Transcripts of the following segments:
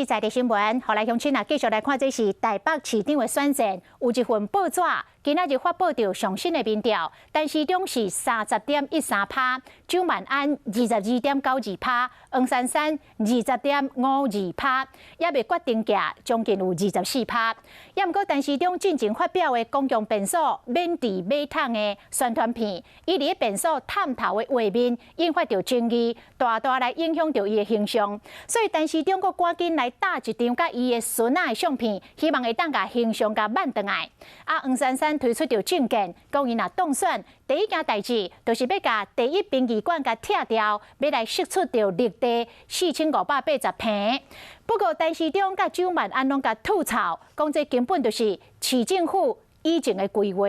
在地新闻，后来乡亲啊，继续来看，这是台北市长的选战，有一份报纸今仔日发布到上新的民调，陈时中是30.13%，蒋万安22.92%，黄珊珊20.52%，也未决定价将近有24%。也毋过，陈时中进前发表的公共便所免治马桶的宣传片，伊伫便所探头的画面引发着争议，大大来影响着伊的形象。所以，陈时中阁赶紧来打一张甲伊的孙仔的相片，希望会当甲形象甲挽回来。黄珊珊推出着政见，讲伊若当选，第一件代志就是要甲第一殡仪馆甲拆掉，要来释出着绿地4580坪。不过，陈时中甲蒋万安拢甲吐槽，讲这根本就是市政府以前的规划。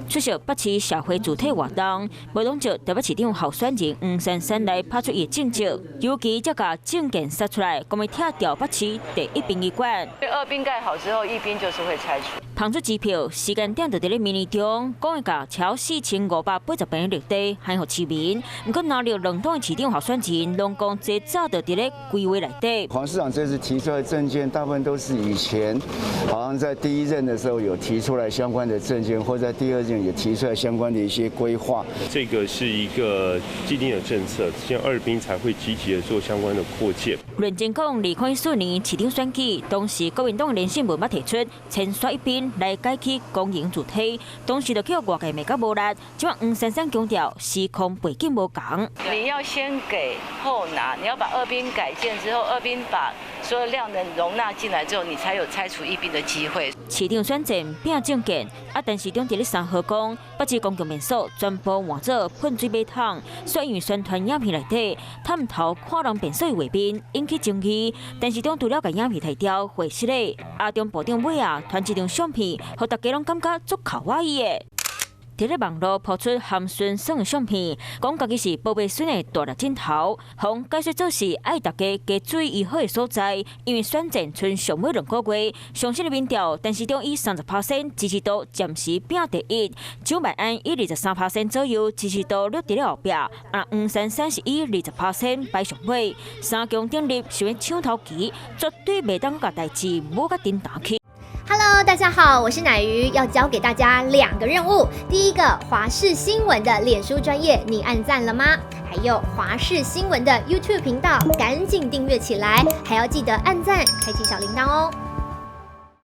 出席北市社会主体活动，无拢就台北市长候选人黄珊珊来拍出伊政绩，尤其才甲政见杀出来，讲要拆掉北市第一殡仪馆。二滨盖好之后，一滨就是会拆除。捧出支票，时间点就伫咧民意中，讲会甲超4580平的绿地还予市民。不过哪料两党的市长候选人拢讲，这早就伫咧规划内底。黄市长这次提出来的政见，大部分都是以前好像在第一任的时候有提出来相关的政见，或在第二任也提出来相关的一些规划。这个是一个既定的政策，像二滨才会积极的做相关的扩建。论政讲2014年市长选举，当时国民党连胜文捌提出千刷一滨来改起公营主体，当时就叫外界骂甲无力。今晚黄珊珊强调时空背景无同，你要先给后拿，你要把二滨改建之后，二滨把所有量能容纳进来之后，你才有拆除一滨的机会。市长选战拼政见，陈市长伫咧3号讲，北市公共便所全部换做喷水马桶，所以因为宣传影片内底探头看人便所的画面引起争议。陈市长除了甲影片提掉会室内，中部长尾传一张相片，互大家拢感觉足卡哇伊的。伫咧网络抛出含孙爽的相片，讲家己是宝贝孙的大力镜头，互解说做是爱大家加注意伊好的所在，因为选战剩上尾2个月，上新的民调，陈时中以30%支持度暂时拼第一，蒋万安以23%左右支持度落伫咧后壁，黄珊珊是以20%排上尾，三强鼎立想要抢头旗，绝对袂当甲代志无甲顶打起。Hello， 大家好，我是乃瑜，要教给大家2个任务。第一个，华视新闻的脸书专页，你按赞了吗？还有华视新闻的 YouTube 频道，赶紧订阅起来，还要记得按赞，开启小铃铛哦。